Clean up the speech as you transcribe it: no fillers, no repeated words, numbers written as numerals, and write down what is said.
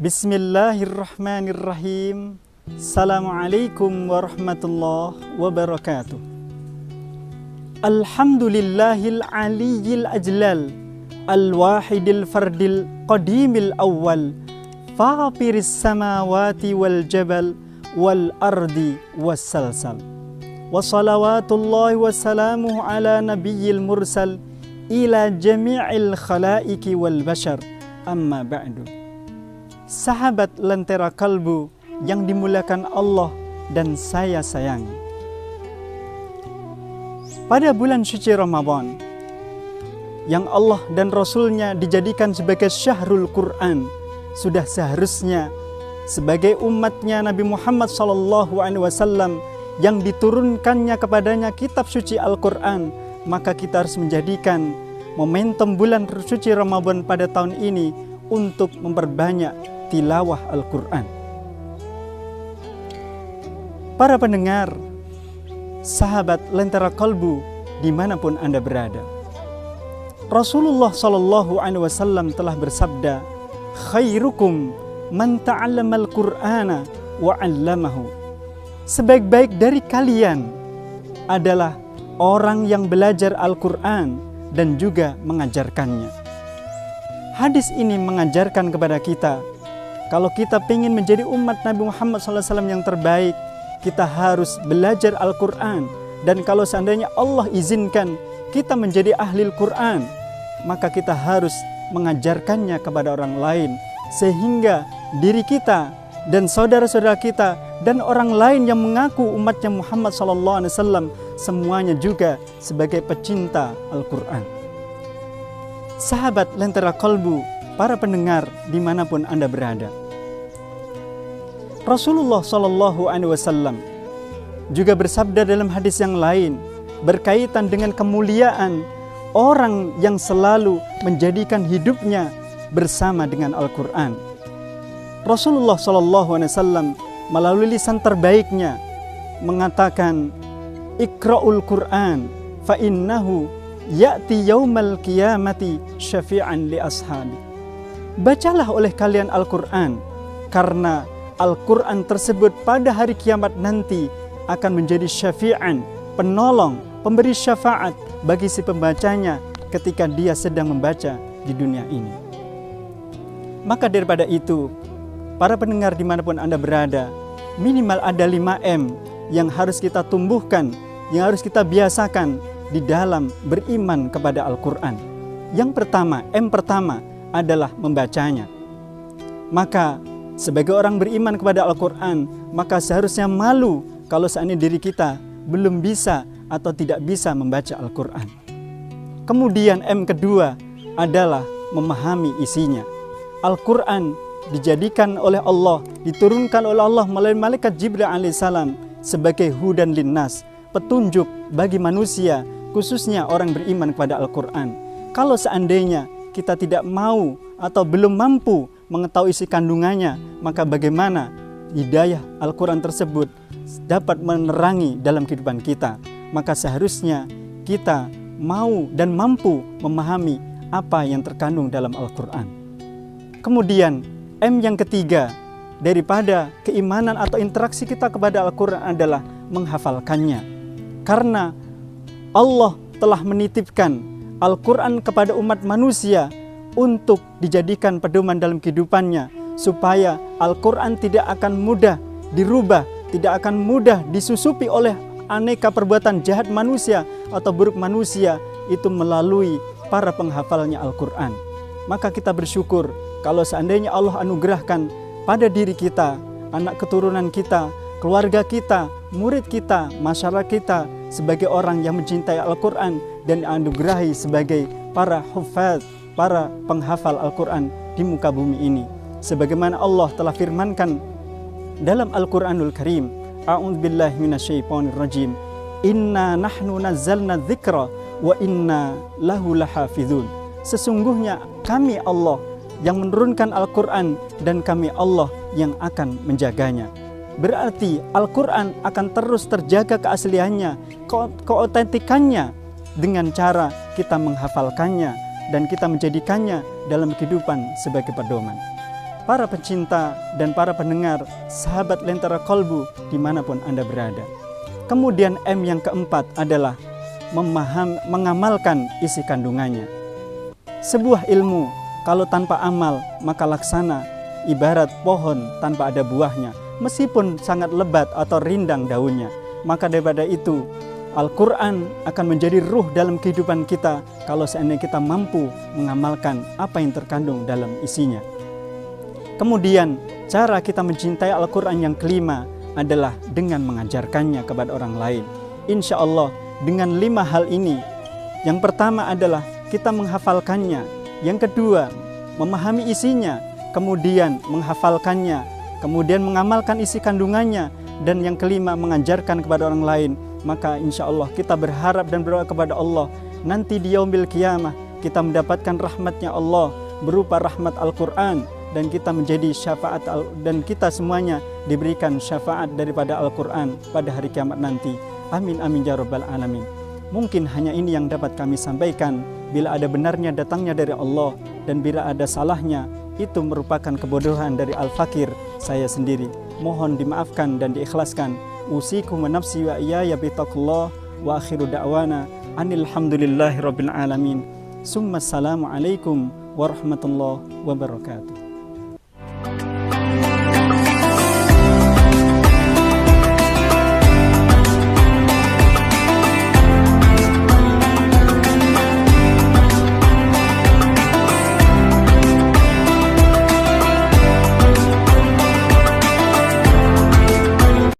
Bismillahirrahmanirrahim. Assalamualaikum warahmatullahi wabarakatuh. Alhamdulillahil aliyyil ajlal, al-wahidil fardil qadimil awwal, faqiris samawati wal jabal wal ardi wassalsal. Wa salawatullahi wa salamuhu ala nabiyyil mursal ila jami'il khalaiki wal bashar, amma ba'du. Sahabat Lentera Kalbu yang dimuliakan Allah dan saya sayangi, pada bulan suci Ramadan yang Allah dan Rasulnya dijadikan sebagai syahrul Quran, sudah seharusnya sebagai umatnya Nabi Muhammad SAW yang diturunkannya kepadanya kitab suci Al-Quran, maka kita harus menjadikan momentum bulan suci Ramadan pada tahun ini untuk memperbanyak tilawah Al-Quran. Para pendengar, sahabat Lentera Kalbu dimanapun Anda berada, Rasulullah SAW telah bersabda, khairukum man ta'allamal Qur'ana wa 'allamahu. Sebaik-baik dari kalian adalah orang yang belajar Al-Quran dan juga mengajarkannya. Hadis ini mengajarkan kepada kita, kalau kita ingin menjadi umat Nabi Muhammad SAW yang terbaik, kita harus belajar Al-Quran. Dan kalau seandainya Allah izinkan kita menjadi ahli Al-Quran, maka kita harus mengajarkannya kepada orang lain, sehingga diri kita dan saudara-saudara kita dan orang lain yang mengaku umatnya Muhammad SAW semuanya juga sebagai pecinta Al-Quran. Sahabat Lentera Kalbu, para pendengar dimanapun Anda berada, Rasulullah SAW juga bersabda dalam hadis yang lain berkaitan dengan kemuliaan orang yang selalu menjadikan hidupnya bersama dengan Al-Quran. Rasulullah SAW melalui lisan terbaiknya mengatakan, Iqra'ul Quran fa innahu ya'ti yaumal qiyamati syafi'an li ashabi. Bacalah oleh kalian Al-Quran, karena Al-Quran tersebut pada hari kiamat nanti akan menjadi syafi'an, penolong, pemberi syafaat bagi si pembacanya ketika dia sedang membaca di dunia ini. Maka daripada itu, para pendengar dimanapun Anda berada, minimal ada 5M yang harus kita tumbuhkan, yang harus kita biasakan di dalam beriman kepada Al-Quran. Yang pertama, M pertama adalah membacanya. Maka sebagai orang beriman kepada Al-Quran, maka seharusnya malu kalau seandainya diri kita belum bisa atau tidak bisa membaca Al-Quran. Kemudian M kedua adalah memahami isinya. Al-Quran dijadikan oleh Allah, diturunkan oleh Allah melalui malaikat Jibril alaihissalam sebagai hudan linnas, petunjuk bagi manusia, khususnya orang beriman kepada Al-Quran. Kalau seandainya kita tidak mau atau belum mampu mengetahui isi kandungannya, maka bagaimana hidayah Al-Quran tersebut dapat menerangi dalam kehidupan kita? Maka seharusnya kita mau dan mampu memahami apa yang terkandung dalam Al-Quran. Kemudian M yang ketiga daripada keimanan atau interaksi kita kepada Al-Quran adalah menghafalkannya. Karena Allah telah menitipkan Al-Quran kepada umat manusia untuk dijadikan pedoman dalam kehidupannya, supaya Al-Quran tidak akan mudah dirubah, tidak akan mudah disusupi oleh aneka perbuatan jahat manusia atau buruk manusia itu melalui para penghafalnya Al-Quran. Maka kita bersyukur kalau seandainya Allah anugerahkan pada diri kita, anak keturunan kita, keluarga kita, murid kita, masyarakat kita sebagai orang yang mencintai Al-Quran dan anugerahi sebagai para hufaz, para penghafal Al-Quran di muka bumi ini. Sebagaimana Allah telah firmankan dalam Al-Quranul Karim, A'udzubillahi minasyaitonirrajim, Inna nahnu nazzalna dzikra wa inna lahu lahafizun. Sesungguhnya kami Allah yang menurunkan Al-Quran dan kami Allah yang akan menjaganya. Berarti Al-Quran akan terus terjaga keasliannya, keotentikannya dengan cara kita menghafalkannya dan kita menjadikannya dalam kehidupan sebagai pedoman. para pencinta dan para pendengar, sahabat Lentera Kolbu dimanapun Anda berada. Kemudian M yang keempat adalah mengamalkan isi kandungannya. Sebuah ilmu kalau tanpa amal maka laksana ibarat pohon tanpa ada buahnya, meskipun sangat lebat atau rindang daunnya. Maka daripada itu Al-Quran akan menjadi ruh dalam kehidupan kita kalau seandainya kita mampu mengamalkan apa yang terkandung dalam isinya. Kemudian cara kita mencintai Al-Quran yang kelima adalah dengan mengajarkannya kepada orang lain. Insya Allah dengan 5 hal ini, yang pertama adalah kita menghafalkannya, yang kedua memahami isinya, kemudian menghafalkannya, kemudian mengamalkan isi kandungannya, dan yang kelima mengajarkan kepada orang lain. Maka insya Allah kita berharap dan berdoa kepada Allah, nanti di yaumil qiyamah kita mendapatkan rahmatnya Allah berupa rahmat Al-Quran, dan kita menjadi syafaat dan kita semuanya diberikan syafaat daripada Al-Quran pada hari kiamat nanti. Amin amin ya rabbal alamin. Mungkin hanya ini yang dapat kami sampaikan. Bila ada benarnya datangnya dari Allah, dan bila ada salahnya itu merupakan kebodohan dari Al-Fakir saya sendiri. Mohon dimaafkan dan diikhlaskan. Usikum wa nafsi wa iyaya bitaqullah, wa akhiru da'wana anil hamdulillahi rabbil alamin. Summa assalamu alaikum warahmatullahi wabarakatuh.